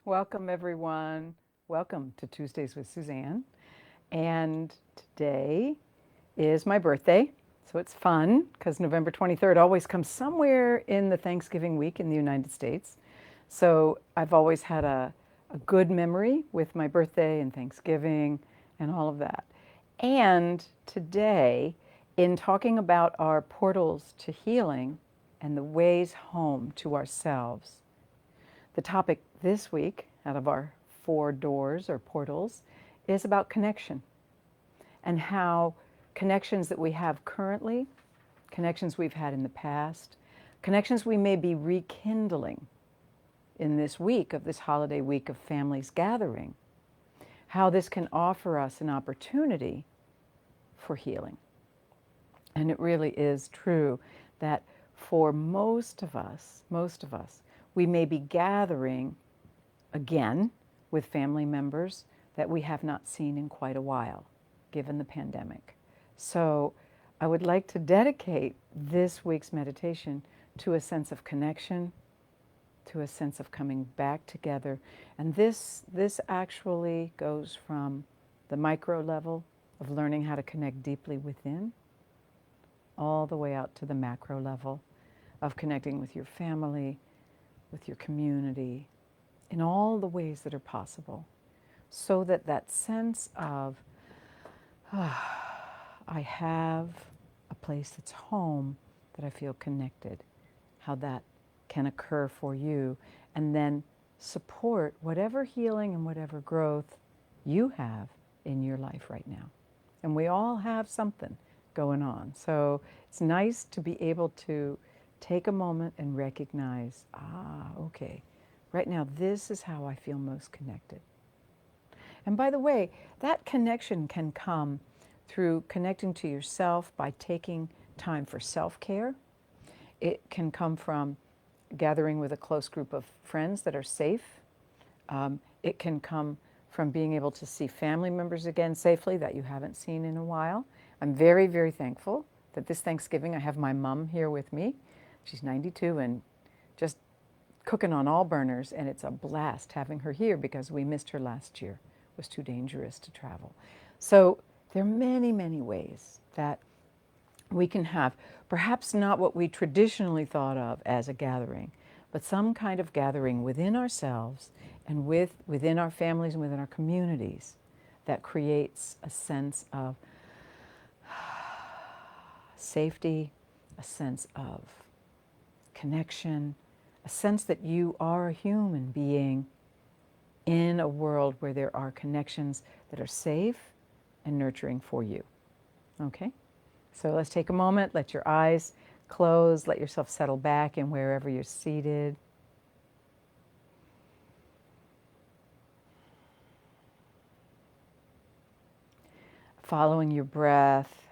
Welcome, everyone. Welcome to Tuesdays with Suzanne. And today is my birthday, so it's fun because November 23rd always comes somewhere in the Thanksgiving week in the United States. So I've always had a good memory with my birthday and Thanksgiving and all of that. And today, in talking about our portals to healing and the ways home to ourselves, the topic this week, out of our 4 doors or portals, is about connection and how connections that we have currently, connections we've had in the past, connections we may be rekindling in this week of this holiday week of families gathering, how this can offer us an opportunity for healing. And it really is true that for most of us, we may be gathering again with family members that we have not seen in quite a while, given the pandemic. So I would like to dedicate this week's meditation to a sense of connection, to a sense of coming back together. And this actually goes from the micro level of learning how to connect deeply within, all the way out to the macro level of connecting with your family, with your community, in all the ways that are possible, so that that sense of, I have a place that's home, that I feel connected, how that can occur for you, and then support whatever healing and whatever growth you have in your life right now. And we all have something going on. So it's nice to be able to take a moment and recognize, okay, right now this is how I feel most connected. And by the way, that connection can come through connecting to yourself by taking time for self-care. It can come from gathering with a close group of friends that are safe. It can come from being able to see family members again safely that you haven't seen in a while. I'm very, very thankful that this Thanksgiving I have my mom here with me. She's 92 and just cooking on all burners, and it's a blast having her here because we missed her last year. It was too dangerous to travel. So there are many, many ways that we can have perhaps not what we traditionally thought of as a gathering, but some kind of gathering within ourselves and within our families and within our communities that creates a sense of safety, a sense of connection, a sense that you are a human being in a world where there are connections that are safe and nurturing for you. Okay? So let's take a moment, let your eyes close, let yourself settle back in wherever you're seated. Following your breath.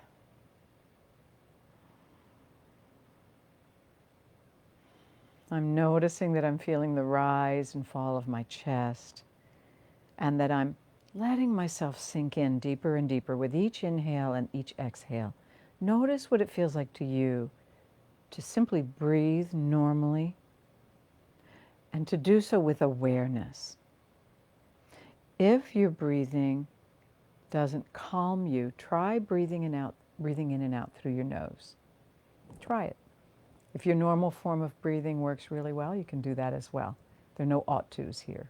I'm noticing that I'm feeling the rise and fall of my chest, and that I'm letting myself sink in deeper and deeper with each inhale and each exhale. Notice what it feels like to you to simply breathe normally and to do so with awareness. If your breathing doesn't calm you, try breathing in and out through your nose. Try it. If your normal form of breathing works really well, you can do that as well. There are no ought tos here.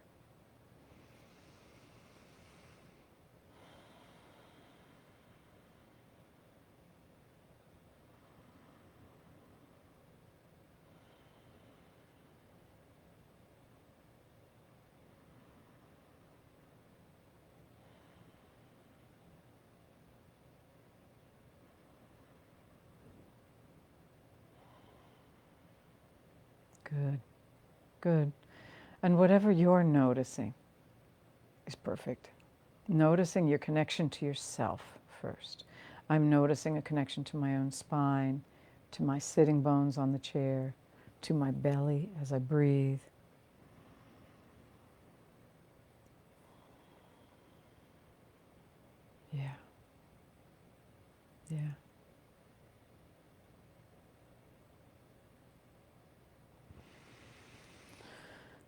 Good, good. And whatever you're noticing is perfect. Noticing your connection to yourself first. I'm noticing a connection to my own spine, to my sitting bones on the chair, to my belly as I breathe. Yeah. Yeah.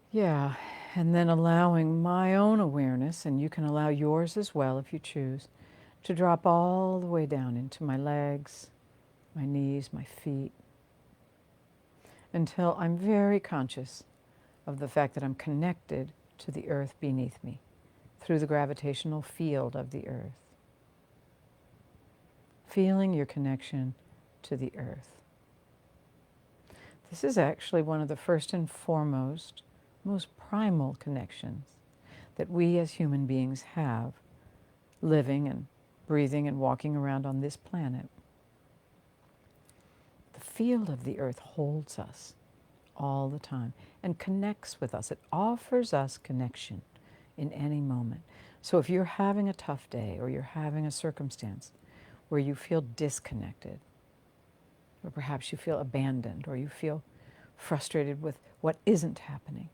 Yeah. And then allowing my own awareness, and you can allow yours as well if you choose, to drop all the way down into my legs, my knees, my feet, until I'm very conscious of the fact that I'm connected to the earth beneath me through the gravitational field of the earth. Feeling your connection to the earth. This is actually one of the first and foremost, most primal connections that we as human beings have, living and breathing and walking around on this planet. The field of the earth holds us all the time and connects with us. It offers us connection in any moment. So if you're having a tough day or you're having a circumstance where you feel disconnected, or perhaps you feel abandoned, or you feel frustrated with what isn't happening,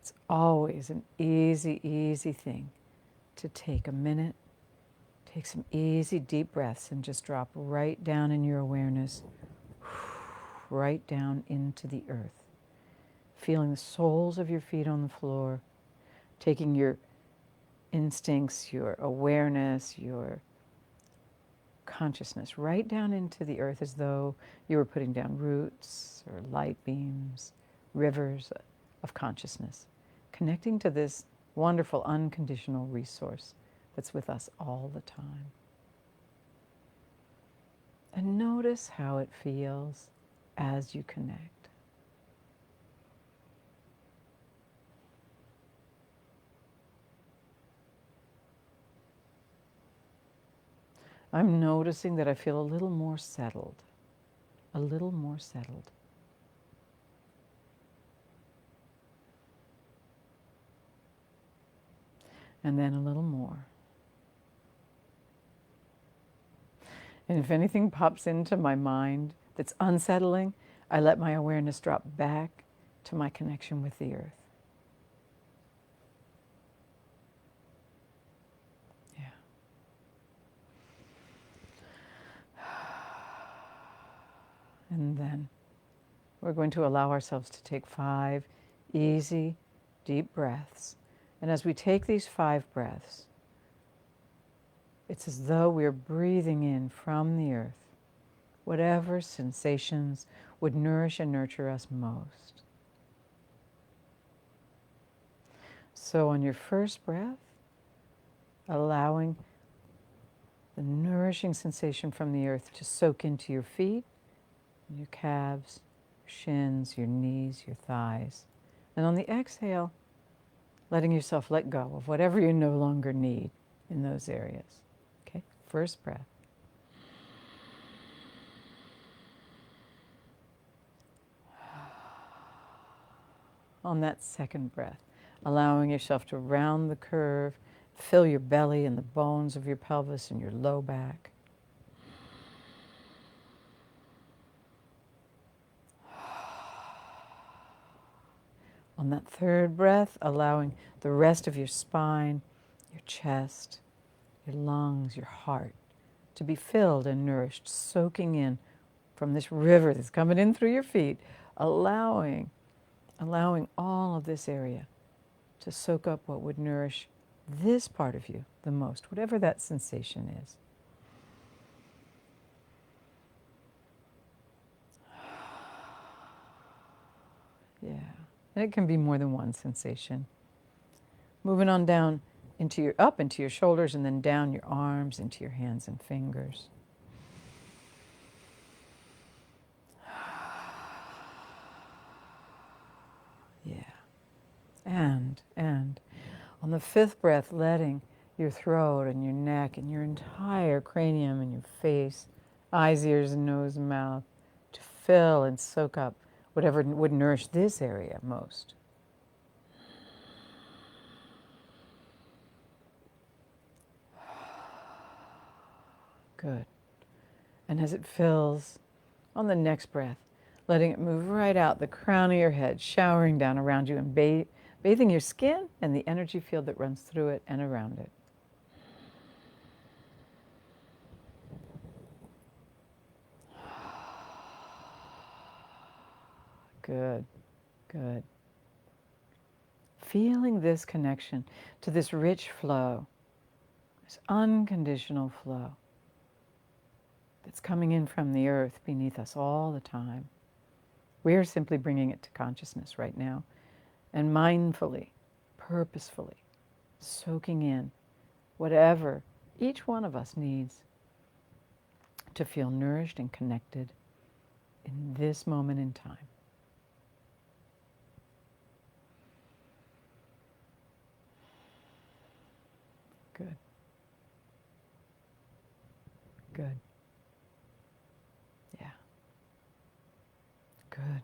it's always an easy thing to take a minute, take some easy deep breaths and just drop right down in your awareness, right down into the earth. Feeling the soles of your feet on the floor, taking your instincts, your awareness, your consciousness right down into the earth as though you were putting down roots or light beams, rivers of consciousness, connecting to this wonderful unconditional resource that's with us all the time. And notice how it feels as you connect. I'm noticing that I feel a little more settled, a little more settled. And then a little more. And if anything pops into my mind that's unsettling, I let my awareness drop back to my connection with the earth. Yeah. And then we're going to allow ourselves to take 5 easy, deep breaths. And as we take these 5 breaths, it's as though we're breathing in from the earth whatever sensations would nourish and nurture us most. So on your first breath, allowing the nourishing sensation from the earth to soak into your feet, your calves, your shins, your knees, your thighs. And on the exhale, letting yourself let go of whatever you no longer need in those areas. Okay, first breath. On that second breath, allowing yourself to round the curve, fill your belly and the bones of your pelvis and your low back. On that third breath, allowing the rest of your spine, your chest, your lungs, your heart to be filled and nourished, soaking in from this river that's coming in through your feet, allowing all of this area to soak up what would nourish this part of you the most, whatever that sensation is. Yeah, and it can be more than one sensation. Moving on down up into your shoulders and then down your arms into your hands and fingers. Yeah. And on the fifth breath, letting your throat and your neck and your entire cranium and your face, eyes, ears, and nose and mouth to fill and soak up whatever would nourish this area most. Good. And as it fills, on the next breath, letting it move right out the crown of your head, showering down around you and bathing your skin and the energy field that runs through it and around it. Good, good. feeling this connection to this rich flow, this unconditional flow that's coming in from the earth beneath us all the time. We're simply bringing it to consciousness right now and mindfully, purposefully soaking in whatever each one of us needs to feel nourished and connected in this moment in time. Good. Good. Yeah. Good.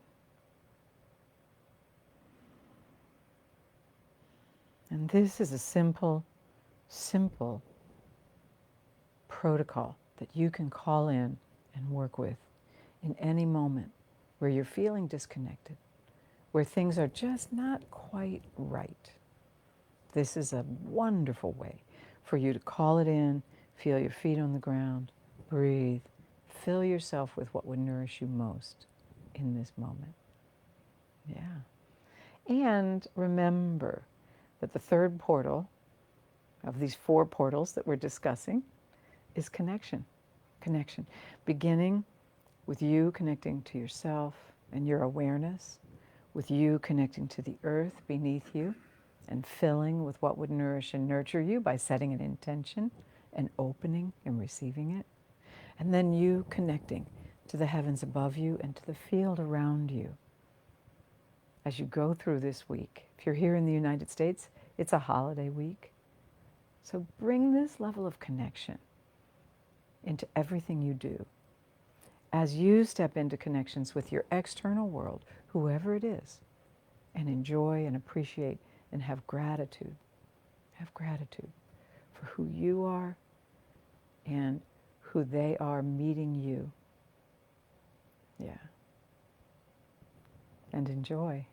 And this is a simple protocol that you can call in and work with in any moment where you're feeling disconnected, where things are just not quite right. This is a wonderful way for you to call it in, feel your feet on the ground, breathe, fill yourself with what would nourish you most in this moment. Yeah. And remember that the third portal of these 4 portals that we're discussing is connection. Connection. Beginning with you connecting to yourself and your awareness, with you connecting to the earth beneath you and filling with what would nourish and nurture you by setting an intention and opening and receiving it. And then you connecting to the heavens above you and to the field around you. As you go through this week, if you're here in the United States, it's a holiday week. So bring this level of connection into everything you do. As you step into connections with your external world, whoever it is, and enjoy and appreciate and have gratitude. Have gratitude for who you are and who they are meeting you. Yeah. And enjoy.